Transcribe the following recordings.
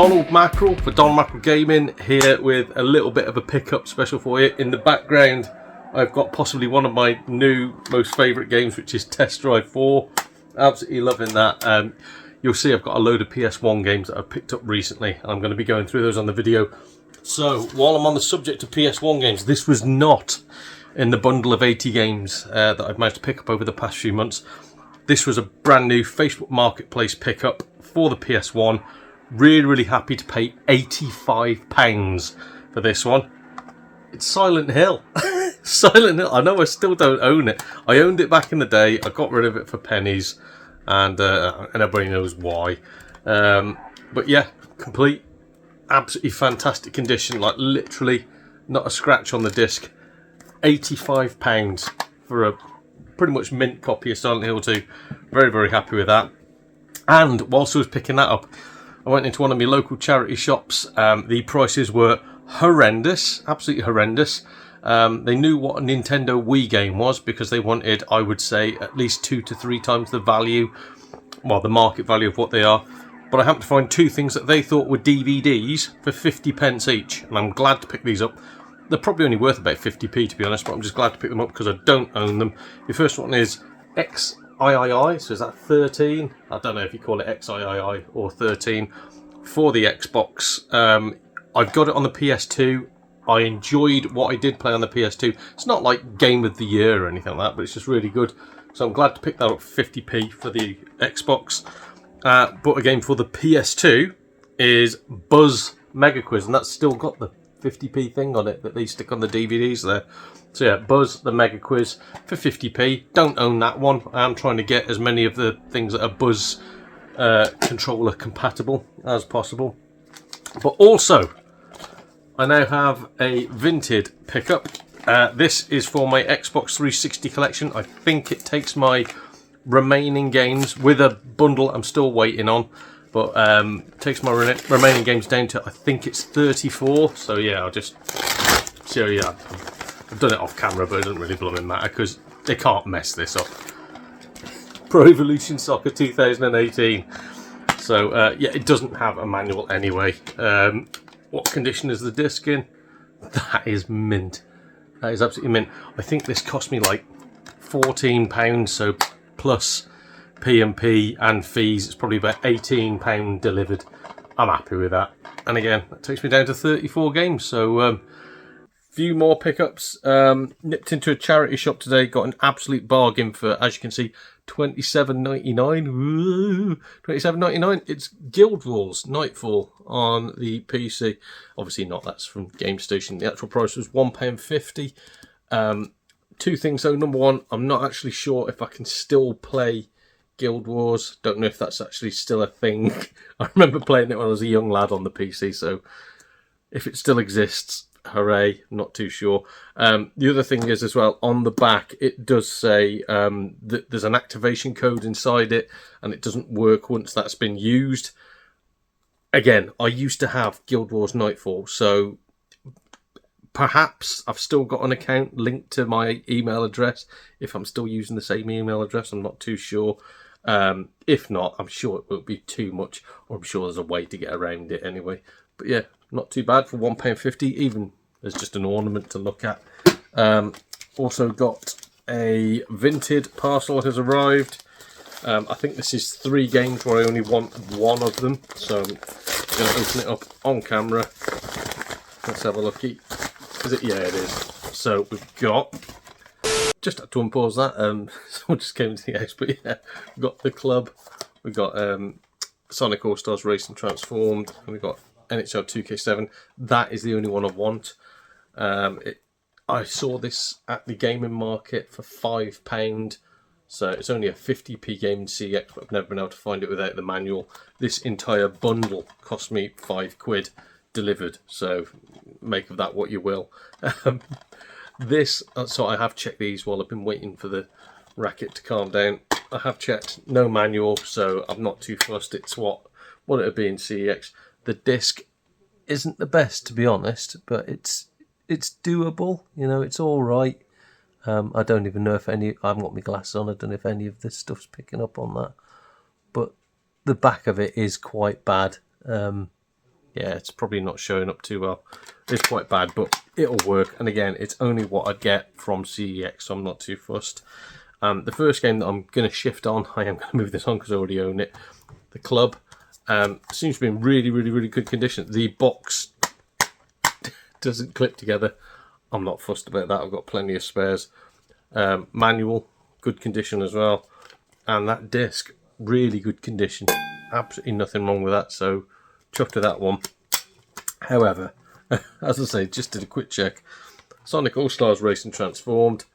Donald Mackerel for Donald Mackerel Gaming here with a little bit of a pickup special for you. In the background I've got possibly one of my new most favourite games, which is Test Drive 4. Absolutely loving that. You'll see I've got a load of PS1 games that I've picked up recently. I'm going to be going through those on the video. So while I'm on the subject of PS1 games, this was not in the bundle of 80 games that I've managed to pick up over the past few months. This was a brand new Facebook Marketplace pickup for the PS1. Really happy to pay £85 for this one. It's Silent Hill. Silent Hill. I know I still don't own it. I owned it back in the day. I got rid of it for pennies, and everybody knows why. But yeah, complete, absolutely fantastic condition. Like literally not a scratch on the disc. £85 for a pretty much mint copy of Silent Hill 2. Very happy with that. And whilst I was picking that up, I went into one of my local charity shops. The prices were horrendous, absolutely horrendous. They knew what a Nintendo Wii game was because they wanted, I would say, at least 2 to 3 times the value, well, the market value of what they are. But I happened to find two things that they thought were DVDs for 50p each, and I'm glad to pick these up. They're probably only worth about 50p to be honest, but I'm just glad to pick them up because I don't own them. The first one is XIII, so is that 13? I don't know if you call it XIII or 13 for the Xbox. I've got it on the PS2. I enjoyed what I did play on the PS2. It's not like Game of the Year or anything like that, but it's just really good. So I'm glad to pick that up 50p for the Xbox. But again, for the PS2 is Buzz Mega Quiz, and that's still got the 50p thing on it that they stick on the DVDs there. So yeah, Buzz the Mega Quiz for 50p. Don't own that one. I am trying to get as many of the things that are Buzz controller compatible as possible. But also, I now have a Vinted pickup. This is for my Xbox 360 collection. I think it takes my remaining games with a bundle I'm still waiting on. But takes my remaining games down to, I think it's 34. So yeah, I'll just show you that. I've done it off camera, but it doesn't really blooming matter because they can't mess this up. Pro Evolution Soccer 2018. So yeah, it doesn't have a manual anyway. What condition is the disc in? That is mint. That is absolutely mint. I think this cost me like £14, so plus P&P and fees, it's probably about £18 delivered. I'm happy with that. And again, that takes me down to 34 games. So few more pickups. Nipped into a charity shop today, got an absolute bargain for, as you can see, £27.99. £27.99. It's Guild Wars Nightfall on the PC. Obviously not, that's from Game Station. The actual price was £1.50. Two things though. Number one, I'm not actually sure if I can still play Guild Wars. Don't know if that's actually still a thing. I remember playing it when I was a young lad on the PC, so if it still exists, hooray. Not too sure. The other thing is as well, on the back it does say that there's an activation code inside it and it doesn't work once that's been used. Again, I used to have Guild Wars Nightfall, so perhaps I've still got an account linked to my email address. If I'm still using the same email address, I'm not too sure. If not, I'm sure it won't be too much, or I'm sure there's a way to get around it anyway. But yeah, not too bad for £1.50, even as just an ornament to look at. Also got a Vinted parcel has arrived. I think this is 3 games where I only want one of them, so I'm going to open it up on camera. Let's have a looky. Is it? Yeah, it is. So we've got, just had to unpause that. Someone just came into the house, but yeah, we've got The Club. We've got Sonic All Stars Racing Transformed, and we've got NHL 2K7. That is the only one I want. I saw this at the gaming market for £5, so it's only a 50p game in CX, but I've never been able to find it without the manual. This entire bundle cost me £5 delivered, so make of that what you will. So I have checked these while I've been waiting for the racket to calm down. I have checked, no manual, so I'm not too fussed. It's what it would be in CEX. The disc isn't the best, to be honest, but it's doable. You know, it's all right. I don't even know if I haven't got my glasses on. I don't know if any of this stuff's picking up on that. But the back of it is quite bad. Yeah, it's probably not showing up too well. It's quite bad, but it'll work. And again, it's only what I'd get from CEX, so I'm not too fussed. The first game that I'm going to shift on, I am going to move this on because I already own it. The Club seems to be in really good condition. The box doesn't clip together. I'm not fussed about that. I've got plenty of spares. Manual, good condition as well. And that disc, really good condition. Absolutely nothing wrong with that, so chuffed to that one. However, as I say, just did a quick check. Sonic All-Stars Racing Transformed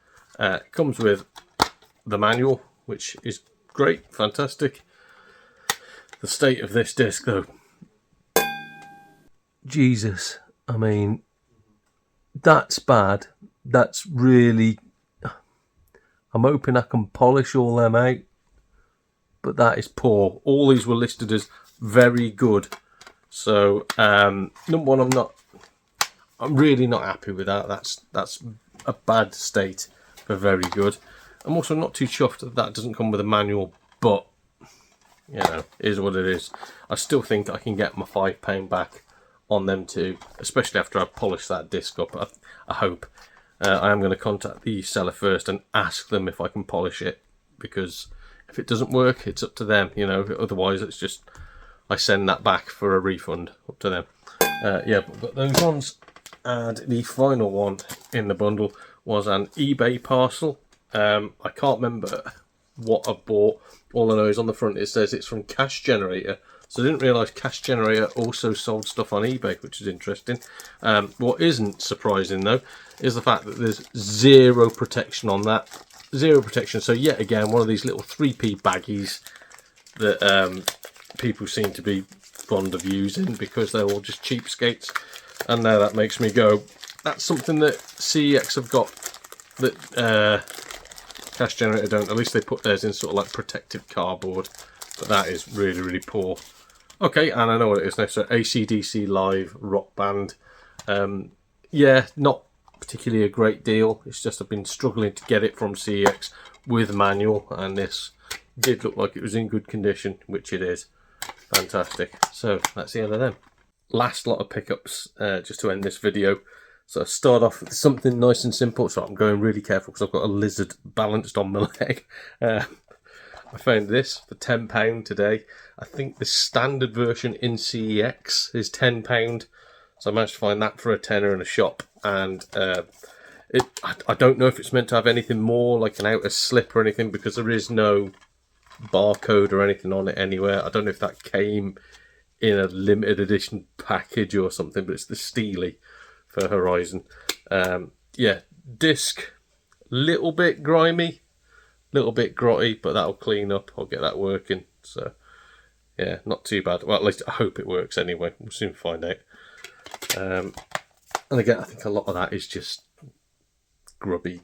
comes with the manual, which is great, fantastic. The state of this disc, though, Jesus, I mean, that's bad. That's really... I'm hoping I can polish all them out, but that is poor. All these were listed as very good. So, number one, I'm really not happy with that. That's a bad state for very good. I'm also not too chuffed that that doesn't come with a manual, but, you know, it is what it is. I still think I can get my £5 back on them too, especially after I polish that disc up, I hope. I am going to contact the seller first and ask them if I can polish it, because if it doesn't work, it's up to them, you know. Otherwise, it's just I send that back for a refund, up to them. Yeah, but I've got those ones. And the final one in the bundle was an eBay parcel. I can't remember what I bought. All I know is on the front it says it's from Cash Generator. So I didn't realise Cash Generator also sold stuff on eBay, which is interesting. What isn't surprising, though, is the fact that there's zero protection on that. Zero protection. So yet again, one of these little 3p baggies that people seem to be fond of using because they're all just cheapskates. And now that makes me go, that's something that CEX have got that Cash Generator don't. At least they put theirs in sort of like protective cardboard. But that is really poor. Okay, and I know what it is now. So AC/DC Live Rock Band. Yeah, not particularly a great deal. It's just I've been struggling to get it from CEX with manual, and this did look like it was in good condition, which it is. Fantastic. So that's the end of them. Last lot of pickups just to end this video. So I start off with something nice and simple. So I'm going really careful because I've got a lizard balanced on my leg. I found this for £10 today. I think the standard version in CEX is £10. So I managed to find that for a tenner in a shop. And I don't know if it's meant to have anything more, like an outer slip or anything, because there is no barcode or anything on it anywhere. I don't know if that came in a limited edition package or something, but it's the Steely for Horizon. Yeah, disc, little bit grimy, little bit grotty, but that'll clean up. I'll get that working. So yeah, not too bad. Well, at least I hope it works anyway. We'll soon find out. And again, I think a lot of that is just grubby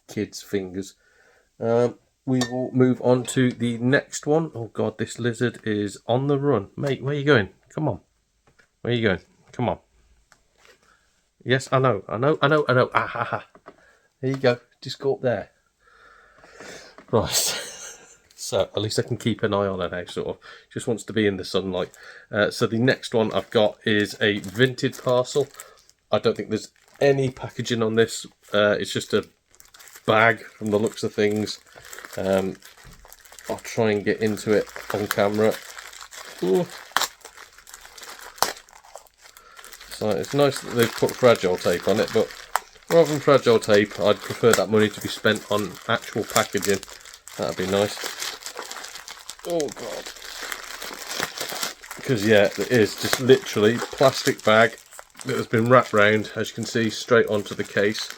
kids' fingers. We will move on to the next one. Oh god, this lizard is on the run. Mate, where are you going? Come on. Where are you going? Come on. Yes, I know. Ah ha ha. There you go. Just go up there. Right. So at least I can keep an eye on her now, sort of. Just wants to be in the sunlight. So the next one I've got is a vintage parcel. I don't think there's any packaging on this. It's just a bag from the looks of things. I'll try and get into it on camera. Ooh. So it's nice that they've put fragile tape on it, but rather than fragile tape, I'd prefer that money to be spent on actual packaging. That'd be nice. Oh god. Because yeah, it is just literally plastic bag that has been wrapped round, as you can see, straight onto the case.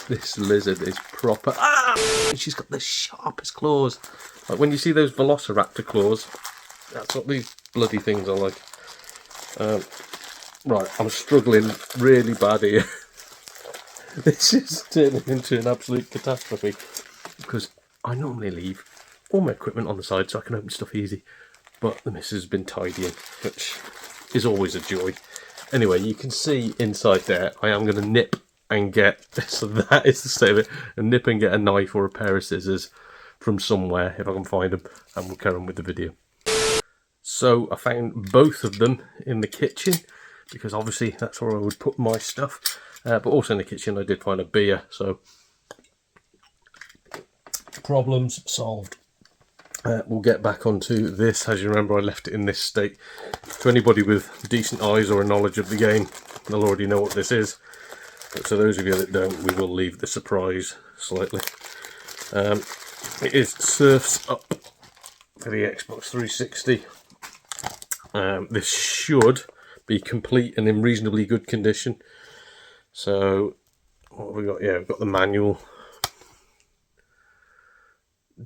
This lizard is proper. Ah! She's got the sharpest claws. Like when you see those Velociraptor claws, that's what these bloody things are like. Right, I'm struggling really bad here. This is turning into an absolute catastrophe because I normally leave all my equipment on the side so I can open stuff easy, but the missus has been tidying, which is always a joy. Anyway, you can see inside there I am going to nip and get, so that is the state of it, and nip and get a knife or a pair of scissors from somewhere if I can find them, and we'll carry on with the video. So I found both of them in the kitchen, because obviously that's where I would put my stuff. But also in the kitchen I did find a beer, so problems solved. We'll get back onto this. As you remember, I left it in this state. To anybody with decent eyes or a knowledge of the game, they'll already know what this is. But to those of you that don't, we will leave the surprise slightly. It is Surf's Up for the Xbox 360. This should be complete and in reasonably good condition. So, what have we got? Yeah, we've got the manual.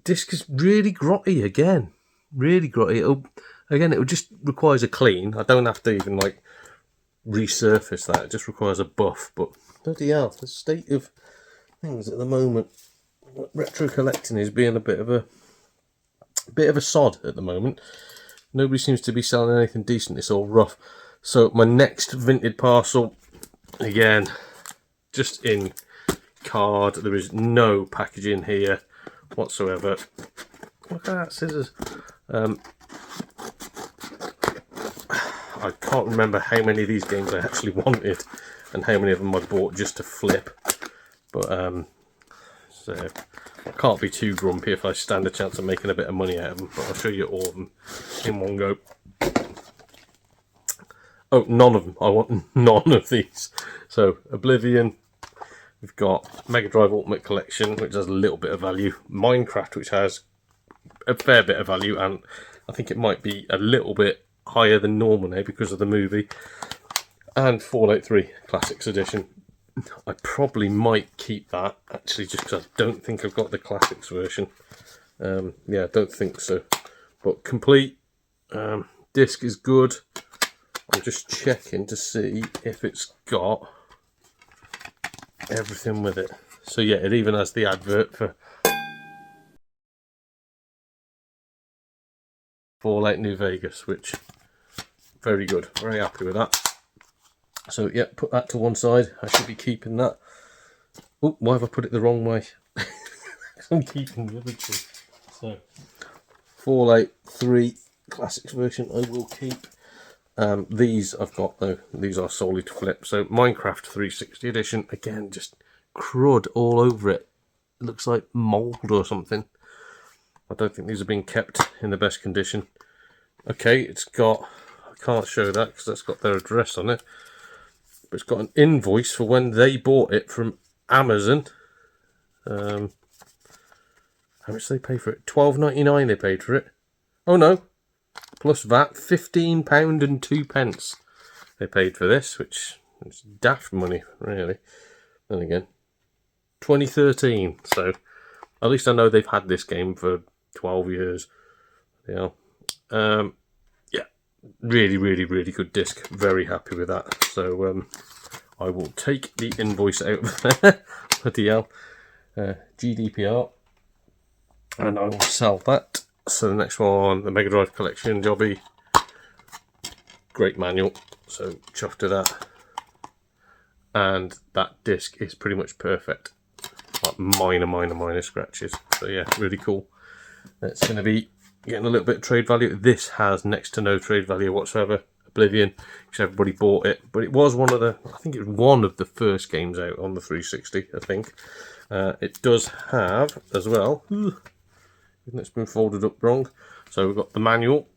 Disc is really grotty again. Really grotty. It just requires a clean. I don't have to even like resurface that. It just requires a buff. But bloody hell, the state of things at the moment. Retro collecting is being a bit of a sod at the moment. Nobody seems to be selling anything decent. It's all rough. So my next vintage parcel, again, just in card. There is no packaging here whatsoever. Look at that, scissors. I can't remember how many of these games I actually wanted and how many of them I bought just to flip. But so I can't be too grumpy if I stand a chance of making a bit of money out of them. But I'll show you all of them in one go. Oh, none of them. I want none of these. So Oblivion. We've got Mega Drive Ultimate Collection, which has a little bit of value. Minecraft, which has a fair bit of value, and I think it might be a little bit higher than normal now because of the movie. And Fallout 3 Classics Edition. I probably might keep that, actually, just because I don't think I've got the Classics version. Yeah, I don't think so. But complete. Disc is good. I'm just checking to see if it's got everything with it. So yeah, it even has the advert for Fallout New Vegas, which very good, very happy with that. So yeah, put that to one side. I should be keeping that. Oh, why have I put it the wrong way? I'm keeping the other two. So Fallout 3 Classics version I will keep. These I've got though, these are solely to flip. So Minecraft 360 edition, again, just crud all over it. It looks like mould or something. I don't think these are being kept in the best condition. Okay, it's got, I can't show that because that's got their address on it. But it's got an invoice for when they bought it from Amazon. How much did they pay for it? $12.99 they paid for it. Oh no. Plus VAT, £15 and 2 pence they paid for this, which is daft money, really. Then again, 2013, so at least I know they've had this game for 12 years. Yeah, yeah, really, really, really good disc. Very happy with that. So I will take the invoice out of there. Bloody hell. GDPR, and I will sell that. So the next one, the Mega Drive Collection jobby. Great manual, so chuffed to that. And that disc is pretty much perfect. Like minor scratches. So yeah, really cool. It's going to be getting a little bit of trade value. This has next to no trade value whatsoever. Oblivion, because everybody bought it. But it was one of the, I think it was one of the first games out on the 360, I think. It does have, as well, it's been folded up wrong. So we've got the manual,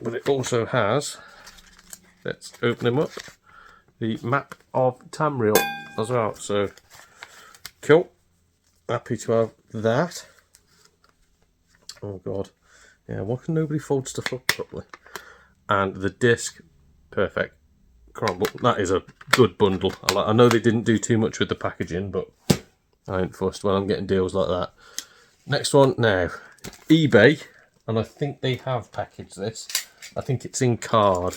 but it also has, let's open them up, the map of Tamriel as well. So cool, happy to have that. Oh god, yeah, why can nobody fold stuff up properly? And the disc, perfect. Crumble. That is a good bundle. I know they didn't do too much with the packaging, but I ain't fussed when I'm getting deals like that. Next one now, eBay, and I think they have packaged this. I think it's in card.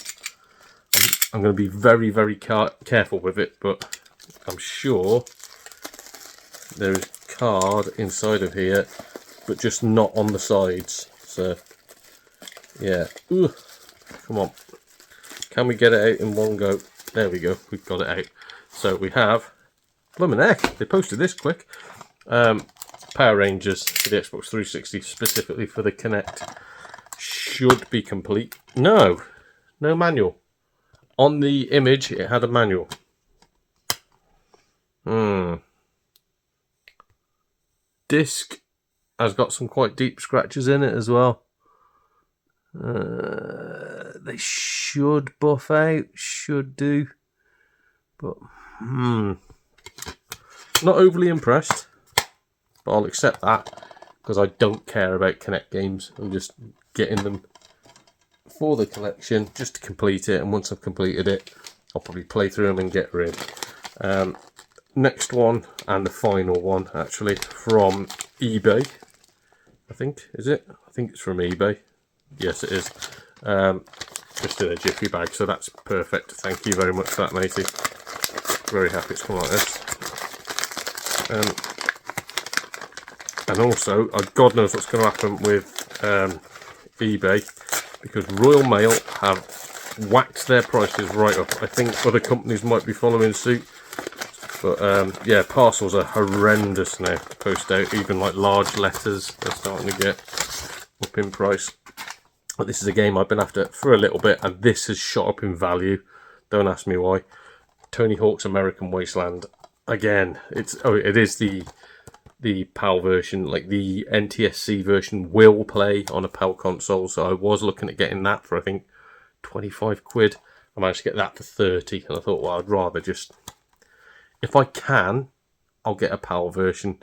I'm going to be very, very careful with it, but I'm sure there is card inside of here, but just not on the sides. So yeah, ooh, come on, can we get it out in one go? There we go, we've got it out. So we have, blimmin' heck, they posted this quick. Power Rangers for the Xbox 360, specifically for the Kinect. should be complete. No manual. On the image, it had a manual. Disc has got some quite deep scratches in it as well. They should buff out, should do, but not overly impressed. But I'll accept that because I don't care about Kinect games. I'm just getting them for the collection just to complete it, and once I've completed it, I'll probably play through them and get rid. Next one, and the final one actually, from eBay. I think, is it? I think it's from eBay. Yes, it is. Just in a jiffy bag, so that's perfect. Thank you very much for that, matey. Very happy it's come like this. And also, God knows what's going to happen with eBay, because Royal Mail have whacked their prices right up. I think other companies might be following suit. But yeah, parcels are horrendous now to post out. Even like large letters, they're starting to get up in price. But this is a game I've been after for a little bit, and this has shot up in value. Don't ask me why. Tony Hawk's American Wasteland. Again, it is the PAL version, like the NTSC version will play on a PAL console. So I was looking at getting that for, I think, 25 quid. I managed to get that for 30, and I thought, well, I'd rather just, if I can, I'll get a PAL version.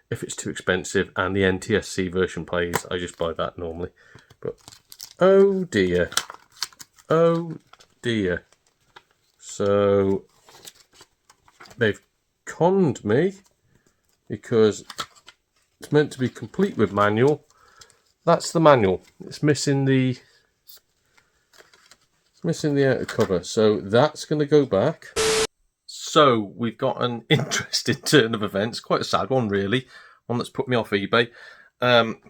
If it's too expensive and the NTSC version plays, I just buy that normally. But oh dear, oh dear. So they've conned me because it's meant to be complete with manual. That's the manual. It's missing the outer cover, so that's going to go back. So we've got an interesting turn of events, quite a sad one really, one that's put me off eBay,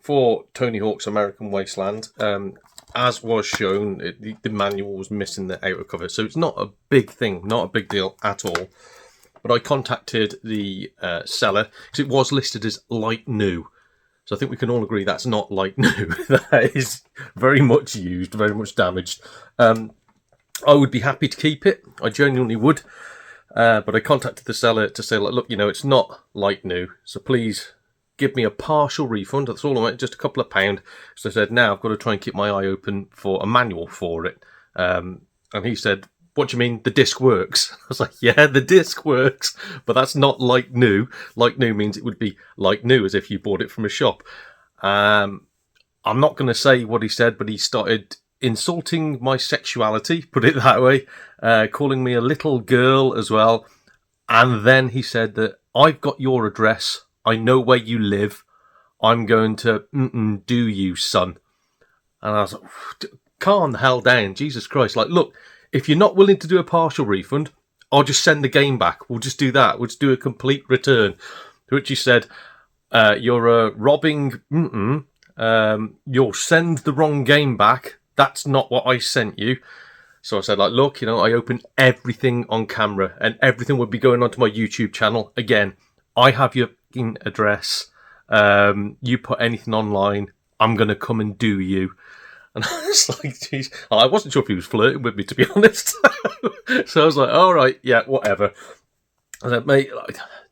for Tony Hawk's American Wasteland. As was shown, the manual was missing the outer cover, so it's not a big thing, not a big deal at all. But I contacted the seller because it was listed as light new. So I think we can all agree that's not light new. That is very much used, very much damaged. I would be happy to keep it. I genuinely would. But I contacted the seller to say, like, look, you know, it's not light new, so please give me a partial refund. That's all I want, just a couple of £. So I said, now I've got to try and keep my eye open for a manual for it. And he said, what do you mean the disc works? I was like, yeah, the disc works, but that's not like new. Like new means it would be like new, as if you bought it from a shop. I'm not going to say what he said, but he started insulting my sexuality, put it that way, calling me a little girl as well. And then he said that I've got your address, I know where you live, I'm going to do you, son. And I was like, calm the hell down, Jesus Christ. Like, look, if you're not willing to do a partial refund, I'll just send the game back. We'll just do that. We'll just do a complete return. To which he said, you're robbing, you'll send the wrong game back. That's not what I sent you. So I said, like, look, you know, I opened everything on camera and everything would be going onto my YouTube channel. Again, I have your address. You put anything online, I'm going to come and do you. And I was like, geez, I wasn't sure if he was flirting with me, to be honest. So I was like, all right, yeah, whatever. I said, mate,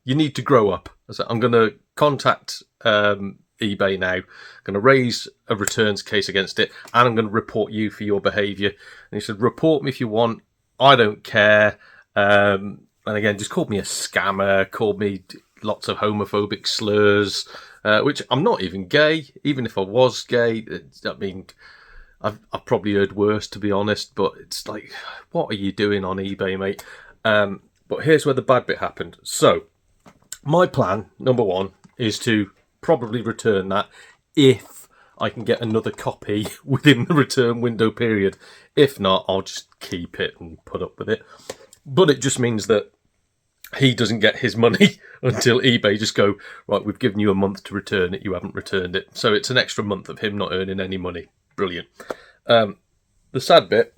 you need to grow up. I said, I'm going to contact eBay now. I'm going to raise a returns case against it, and I'm going to report you for your behaviour. And he said, report me if you want. I don't care. And again, just called me a scammer, called me lots of homophobic slurs, which I'm not even gay. Even if I was gay, I mean, I've probably heard worse, to be honest. But it's like, what are you doing on eBay, mate? But here's where the bad bit happened. So my plan, number one, is to probably return that if I can get another copy within the return window period. If not, I'll just keep it and put up with it. But it just means that he doesn't get his money until eBay just go, right, we've given you a month to return it, you haven't returned it. So it's an extra month of him not earning any money. Brilliant. The sad bit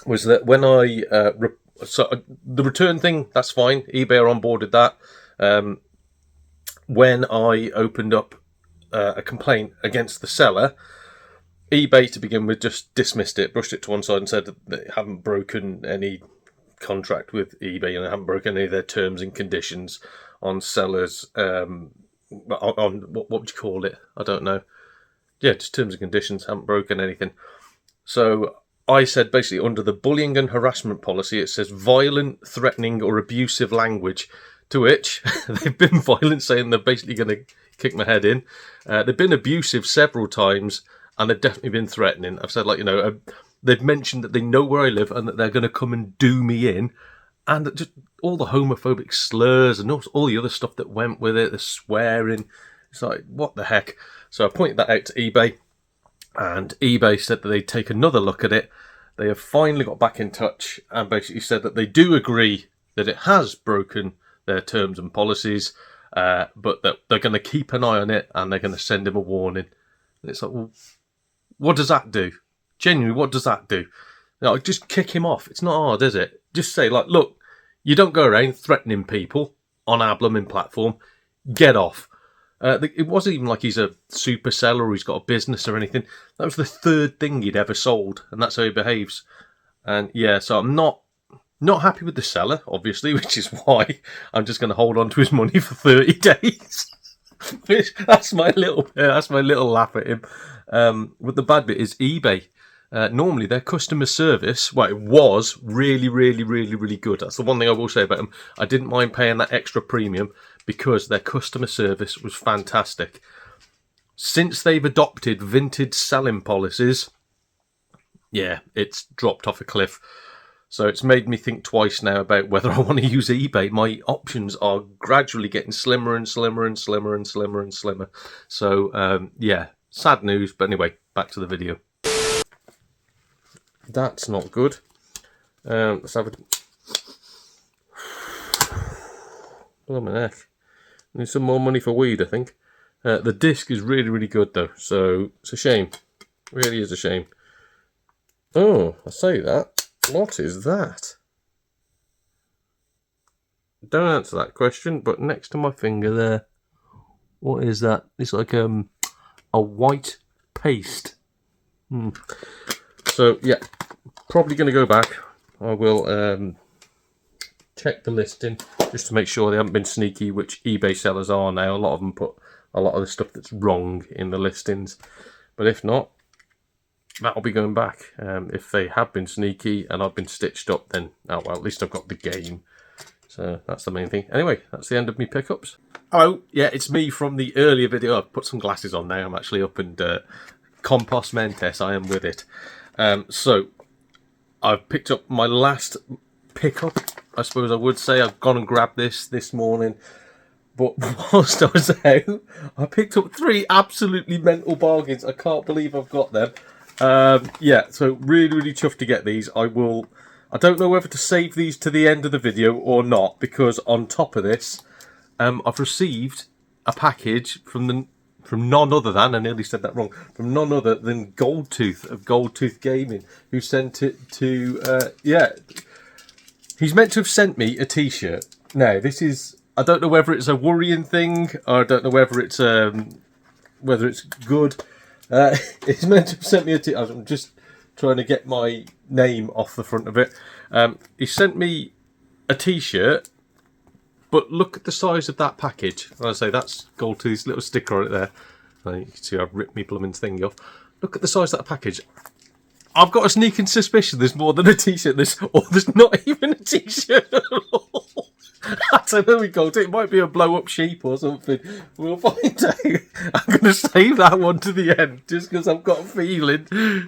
was that when I the return thing, that's fine, eBay are on board with that. When I opened up a complaint against the seller, eBay, to begin with, just dismissed it, brushed it to one side and said that they haven't broken any contract with eBay and they haven't broken any of their terms and conditions on sellers, on what would you call it? I don't know. Yeah, just terms and conditions, haven't broken anything. So I said basically under the bullying and harassment policy, it says violent, threatening or abusive language, to which they've been violent, saying they're basically going to kick my head in. They've been abusive several times and they've definitely been threatening. I've said, like, they've mentioned that they know where I live and that they're going to come and do me in. And just all the homophobic slurs and all the other stuff that went with it, the swearing. It's like, what the heck? So I pointed that out to eBay, and eBay said that they'd take another look at it. They have finally got back in touch and basically said that they do agree that it has broken their terms and policies, but that they're going to keep an eye on it and they're going to send him a warning. And it's like, well, what does that do? Genuinely, what does that do? Just kick him off. It's not hard, is it? Just say, like, look, you don't go around threatening people on our blooming platform. Get off. It wasn't even like he's a super seller or he's got a business or anything. That was the third thing he'd ever sold, and that's how he behaves. And yeah, so I'm not happy with the seller, obviously, which is why I'm just going to hold on to his money for 30 days. That's my little laugh at him. But the bad bit is eBay. Normally their customer service, well, it was really, really, really, really good. That's the one thing I will say about them. I didn't mind paying that extra premium because their customer service was fantastic. Since they've adopted vintage selling policies, yeah, it's dropped off a cliff. So it's made me think twice now about whether I want to use eBay. My options are gradually getting slimmer and slimmer and slimmer and slimmer and slimmer. So, yeah, sad news. But anyway, back to the video. That's not good. Let's have a... Blimey heck. Need some more money for weed, I think. The disc is really, really good, though. So, it's a shame. It really is a shame. Oh, I say that. What is that? Don't answer that question, but next to my finger there, what is that? It's like a white paste. So, yeah, probably going to go back. I will check the listing just to make sure they haven't been sneaky, which eBay sellers are now. A lot of them put a lot of the stuff that's wrong in the listings. But if not, that'll be going back. If they have been sneaky and I've been stitched up, then, oh well, at least I've got the game. So that's the main thing. Anyway, that's the end of me pickups. Oh, yeah, it's me from the earlier video. I've put some glasses on now. I'm actually up and Compost Mentes. I am with it. So I've picked up my last pickup, I suppose I would say. I've gone and grabbed this morning. But whilst I was out, I picked up 3 absolutely mental bargains. I can't believe I've got them. Yeah, so really, really chuffed to get these. I don't know whether to save these to the end of the video or not, because on top of this, I've received a package from none other than, I nearly said that wrong, from none other than Goldtooth of Goldtooth Gaming, who sent it to, yeah, he's meant to have sent me a t-shirt. Now, this is, I don't know whether it's a worrying thing, or I don't know whether it's good. He's meant to have sent me a t-shirt. I'm just trying to get my name off the front of it. He sent me a t-shirt, but look at the size of that package. I say that's Goldtooth's little sticker on it there. You can see I've ripped me blooming thingy off. Look at the size of that package. I've got a sneaking suspicion there's more than a t-shirt. There's not even a t-shirt at all. I don't know, it might be a blow-up sheep or something. We'll find out. I'm going to save that one to the end, just because I've got a feeling.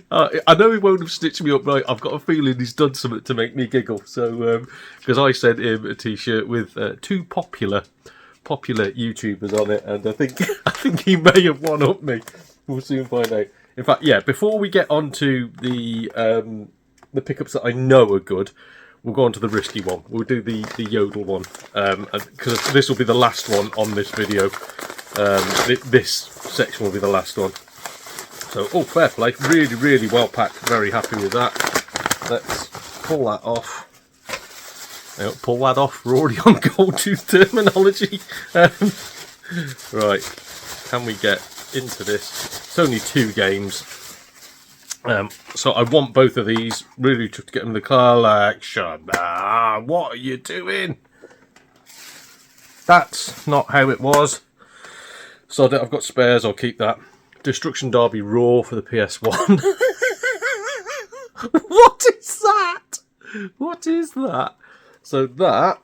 I know he won't have stitched me up right. I've got a feeling he's done something to make me giggle. So, because I sent him a t-shirt with 2 popular YouTubers on it, and I think he may have one-upped me. We'll soon find out. In fact, yeah, before we get on to the pickups that I know are good, we'll go on to the risky one. We'll do the Yodel one, because this will be the last one on this video. This section will be the last one. So, oh, fair play. Really, really well packed. Very happy with that. Let's pull that off. Pull that off. We're already on Goldtooth terminology. Right. Can we get into this? It's only 2 games. So I want both of these. Really to get them in the collection. What are you doing? That's not how it was. So I've got spares. I'll keep that. Destruction Derby Raw for the PS1. What is that? What is that? So that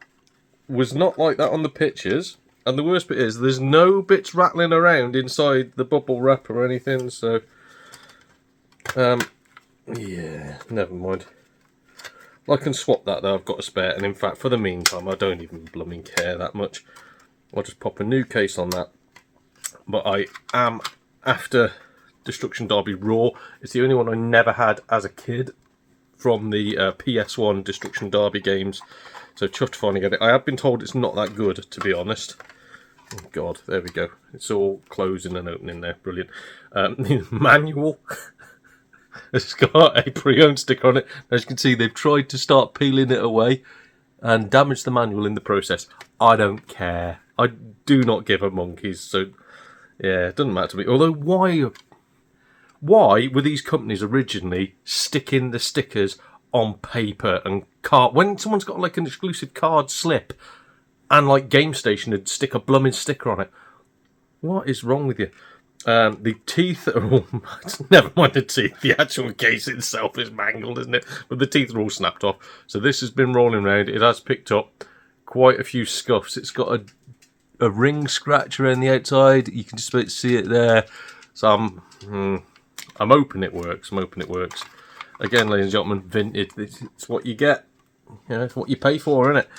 was not like that on the pictures. And the worst bit is there's no bits rattling around inside the bubble wrap or anything. So, yeah, never mind. I can swap that though. I've got a spare. And in fact, for the meantime, I don't even blooming care that much. I'll just pop a new case on that. But I am after Destruction Derby Raw. It's the only one I never had as a kid from the PS1 Destruction Derby games. So chuffed to finally get it. I have been told it's not that good, to be honest. Oh God, there we go. It's all closing and opening there. Brilliant. Manual. It's got a pre-owned sticker on it. As you can see, they've tried to start peeling it away and damaged the manual in the process. I don't care. I do not give a monkeys. So, yeah, it doesn't matter to me. Although, why were these companies originally sticking the stickers on paper and card? When someone's got like an exclusive card slip and like Game Station would stick a blooming sticker on it. What is wrong with you? The teeth are all... Never mind the teeth. The actual case itself is mangled, isn't it? But the teeth are all snapped off. So this has been rolling around. It has picked up quite a few scuffs. It's got a ring scratch around the outside. You can just about see it there. So I'm hoping it works. I'm hoping it works. Again, ladies and gentlemen, vintage. It's what you get. You know, it's what you pay for, isn't it?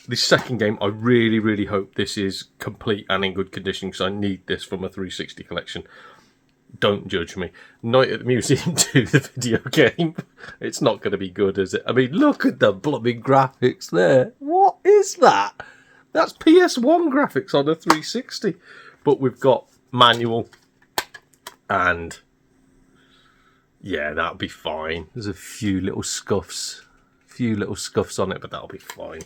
The second game, I really, really hope this is complete and in good condition because I need this for my 360 collection. Don't judge me. Night at the Museum 2, the video game. It's not going to be good, is it? I mean, look at the blooming graphics there. What is that? That's PS1 graphics on a 360. But we've got manual and... yeah, that'll be fine. There's a few little scuffs. On it, but that'll be fine.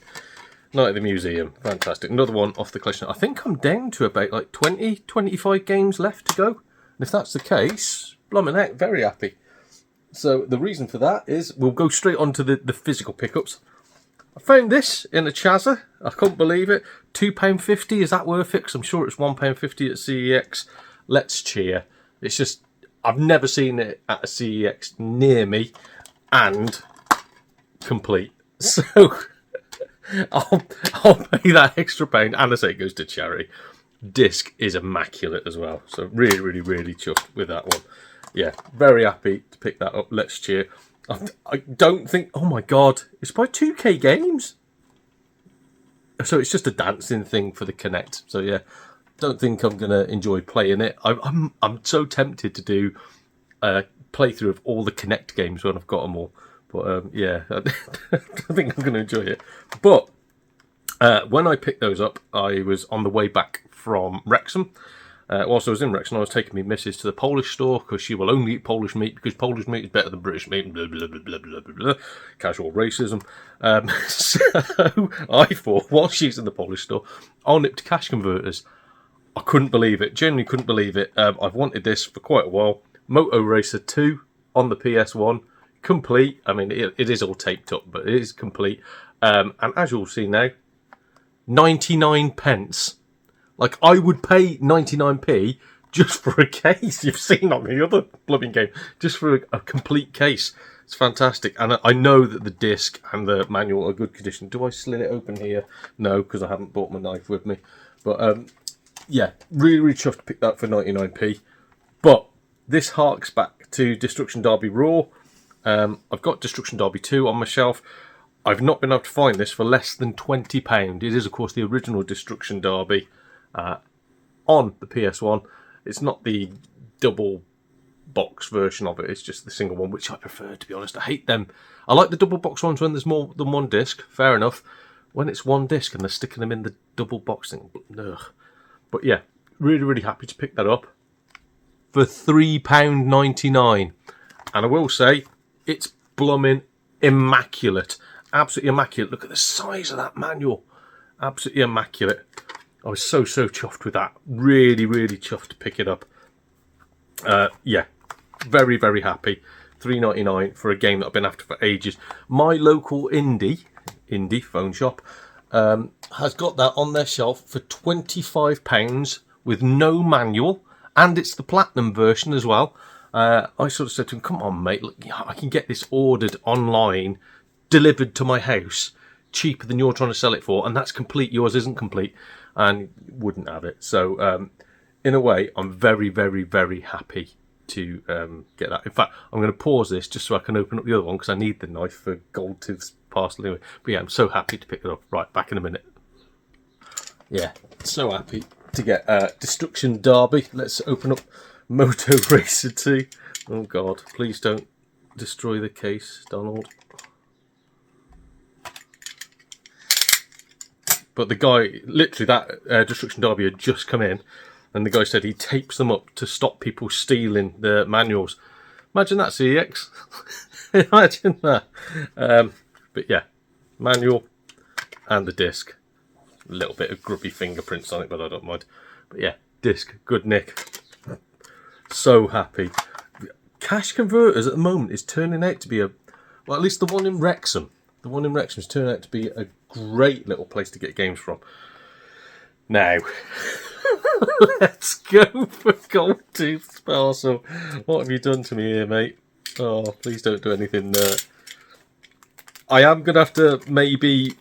Night at the Museum. Fantastic. Another one off the collection. I think I'm down to about like 20, 25 games left to go. And if that's the case, blimmin' heck, very happy. So the reason for that is we'll go straight on to the physical pickups. I found this in a Chazza. I couldn't believe it. £2.50. Is that worth it? Because I'm sure it's £1.50 at CEX. Let's cheer. It's just, I've never seen it at a CEX near me. And complete. So... I'll pay that extra pound, and I say it goes to charity. Disc is immaculate as well, so really, really, really chuffed with that one. Yeah, very happy to pick that up. Let's cheer. I don't think... oh my God, it's by 2K Games. So it's just a dancing thing for the Kinect. So yeah, don't think I'm gonna enjoy playing it. I'm so tempted to do a playthrough of all the Kinect games when I've got them all. But yeah, I think I'm going to enjoy it. But when I picked those up, I was on the way back from Wrexham. Whilst I was in Wrexham, I was taking my missus to the Polish store because she will only eat Polish meat because Polish meat is better than British meat. Blah, blah, blah, blah, blah, blah. Casual racism. So I thought, while she's in the Polish store, I'll nip to Cash Converters. I couldn't believe it. Genuinely couldn't believe it. I've wanted this for quite a while. Moto Racer 2 on the PS1. Complete. I mean, it is all taped up, but it is complete. And as you'll see now, 99 pence. Like, I would pay 99p just for a case. You've seen on the other blooming game. Just for a complete case. It's fantastic. And I know that the disc and the manual are good condition. Do I slit it open here? No, because I haven't brought my knife with me. But, yeah, really, really chuffed to pick that for 99p. But this harks back to Destruction Derby Raw. I've got Destruction Derby 2 on my shelf. I've not been able to find this for less than £20. It is, of course, the original Destruction Derby on the PS1. It's not the double box version of it. It's just the single one, which I prefer, to be honest. I hate them. I like the double box ones when there's more than one disc. Fair enough. When it's one disc and they're sticking them in the double box thing. Ugh. But yeah, really, really happy to pick that up for £3.99. And I will say... it's blooming immaculate. Absolutely immaculate. Look at the size of that manual. Absolutely immaculate. I was so chuffed with that. Really, really chuffed to pick it up. Yeah. very, very happy. $3.99 for a game that I've been after for ages. My local indie phone shop has got that on their shelf for £25 with no manual, and it's the platinum version as well. I sort of said to him, come on mate, look, I can get this ordered online, delivered to my house, cheaper than you're trying to sell it for, and that's complete. Yours isn't complete, and wouldn't have it. So in a way, I'm very, very, very happy to get that. In fact, I'm going to pause this just so I can open up the other one, because I need the knife for Goldtooth's parcel anyway. But yeah, I'm so happy to pick it up. Right, back in a minute. Yeah, so happy to get Destruction Derby. Let's open up Moto Racer 2. Oh god, please don't destroy the case, Donald. But the guy, literally that Destruction Derby had just come in, and the guy said he tapes them up to stop people stealing the manuals. Imagine that, CEX. Imagine that. But yeah, manual and the disc. A little bit of grubby fingerprints on it, but I don't mind. But yeah, disc, good nick. So happy. Cash converters at the moment is turning out to be well, at least the one in Wrexham. The one in Wrexham is turning out to be a great little place to get games from. Now, let's go for Goldtooth's parcel. What have you done to me here, mate? Oh, please don't do anything. I am going to have to maybe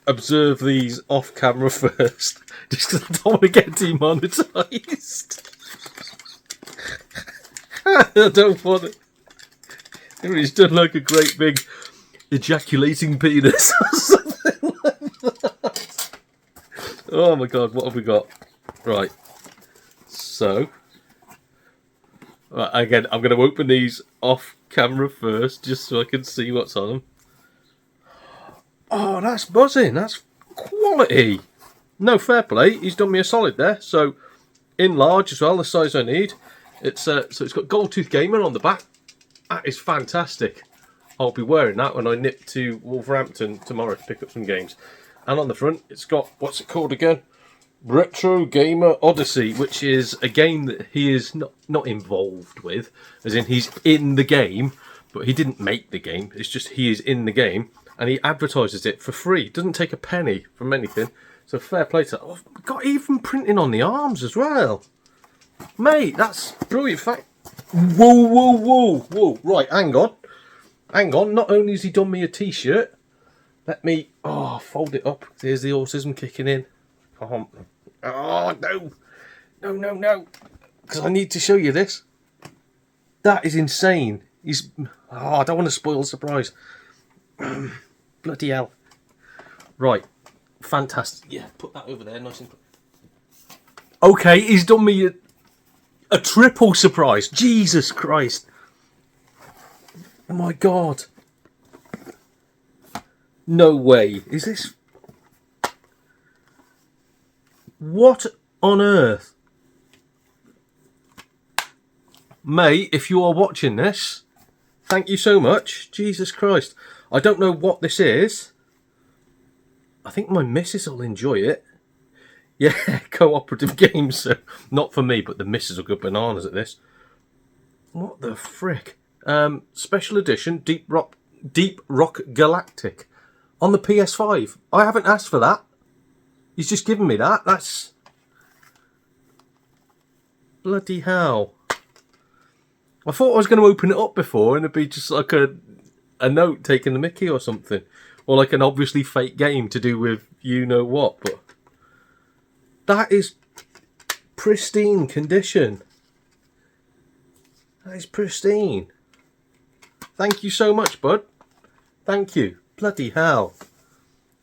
observe these off camera first, just because I don't want to get demonetised. I don't want it. He's done like a great big ejaculating penis or something like that. Oh my god, what have we got? Right. So, right, again, I'm going to open these off camera first, just so I can see what's on them. Oh, that's buzzing. That's quality. No, fair play. He's done me a solid there. So, in large as well, the size I need. It's so it's got Goldtooth Gaming on the back. That is fantastic. I'll be wearing that when I nip to Wolverhampton tomorrow to pick up some games. And on the front, it's got, what's it called again? Retro Gamer Odyssey, which is a game that he is not involved with, as in he's in the game, but he didn't make the game. It's just he is in the game, and he advertises it for free. Doesn't take a penny from anything. So fair play to that. Oh, got even printing on the arms as well. Mate, that's brilliant fact. Whoa, whoa, whoa, whoa. Right, hang on. Hang on. Not only has he done me a t-shirt, let me, fold it up. There's the autism kicking in. Oh, no. No, no, no. Because I need to show you this. That is insane. I don't want to spoil the surprise. Bloody hell. Right. Fantastic. Yeah, put that over there. Nice and... Okay, he's done me a triple surprise. Jesus Christ. Oh my god. No way. Is this... What on earth? Mate, if you are watching this, thank you so much. Jesus Christ. I don't know what this is. I think my missus will enjoy it. Yeah, cooperative games. So not for me, but the missus will go bananas at this. What the frick? Special edition Deep Rock Galactic on the PS5. I haven't asked for that. He's just given me that. That's... Bloody hell. I thought I was going to open it up before and it'd be just like a note taking the mickey or something. Or like an obviously fake game to do with you know what. But that is pristine condition. That is pristine. Thank you so much, bud. Thank you. Bloody hell.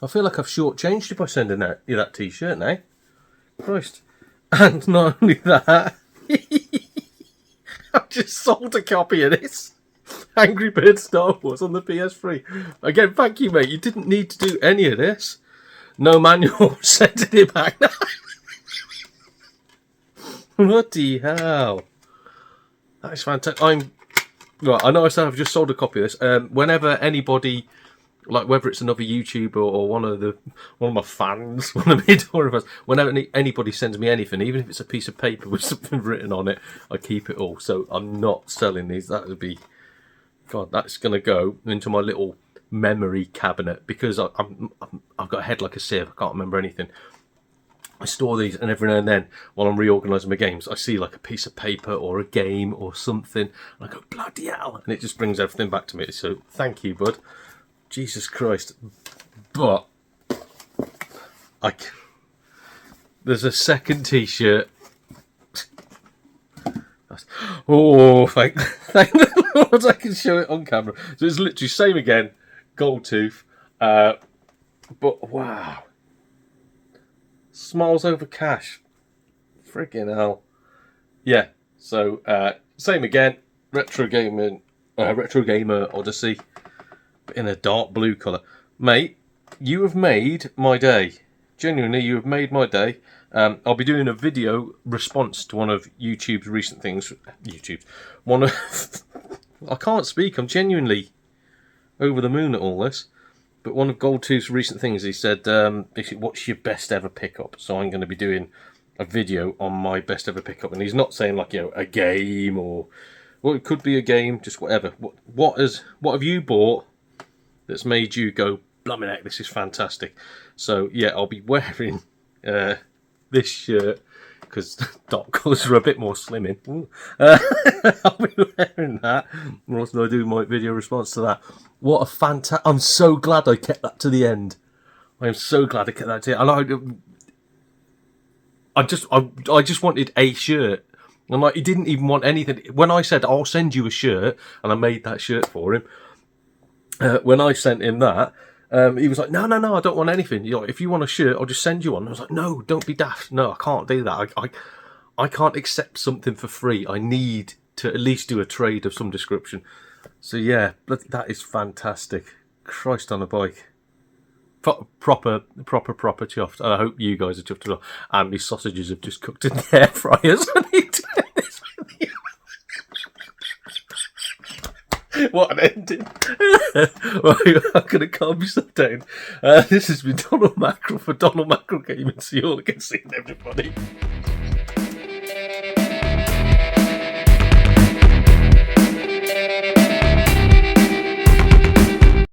I feel like I've shortchanged you by sending you that t-shirt now. Christ. And not only that, I've just sold a copy of this. Angry Birds Star Wars on the PS3. Again, thank you, mate. You didn't need to do any of this. No manual, sending it back. Bloody hell. That is fantastic. Right, I know I said I've just sold a copy of this. Whenever anybody like whether it's another YouTuber or one of my fans, one of my Dora fans, whenever anybody sends me anything, even if it's a piece of paper with something written on it, I keep it all. So I'm not selling these. That would be, God, that's going to go into my little memory cabinet because I've got a head like a sieve. I can't remember anything. I store these, and every now and then, while I'm reorganising my games, I see like a piece of paper or a game or something, and I go, bloody hell, and it just brings everything back to me. So thank you, bud. Jesus Christ. But there's a second t-shirt. Oh, thank the Lord I can show it on camera. So it's literally same again, Goldtooth. But wow. Smiles over cash. Friggin' hell. Yeah, so same again, Retro Gamer Odyssey, but in a dark blue colour. Mate, you have made my day. Genuinely, you have made my day. I'll be doing a video response to one of YouTube's recent things. One of... I can't speak, I'm genuinely over the moon at all this. But one of Goldtooth's recent things, he said, basically, what's your best ever pickup? So I'm going to be doing a video on my best ever pickup. And he's not saying like, you know, a game or... Well, it could be a game, just whatever. What have you bought that's made you go, blimey heck, this is fantastic? So, yeah, I'll be wearing this shirt because dot colours are a bit more slimming. I'll be wearing that. What else do I do in my video response to that? What a fantastic... I'm so glad I kept that to the end. I am so glad I kept that to the end. I just wanted a shirt. And like, he didn't even want anything. When I said, I'll send you a shirt, and I made that shirt for him, when I sent him that, he was like, no, I don't want anything. You're like, if you want a shirt, I'll just send you one. I was like, no, don't be daft. No, I can't do that. I can't accept something for free. I need to at least do a trade of some description. So yeah, that is fantastic. Christ on a bike. Proper chuffed. I hope you guys are chuffed as well. And these sausages have just cooked in the air fryers. I need to end this video. What an ending. Well, I'm going to calm myself down. This has been Donald Mackerel for Donald Mackerel Gaming. See you all again soon, everybody.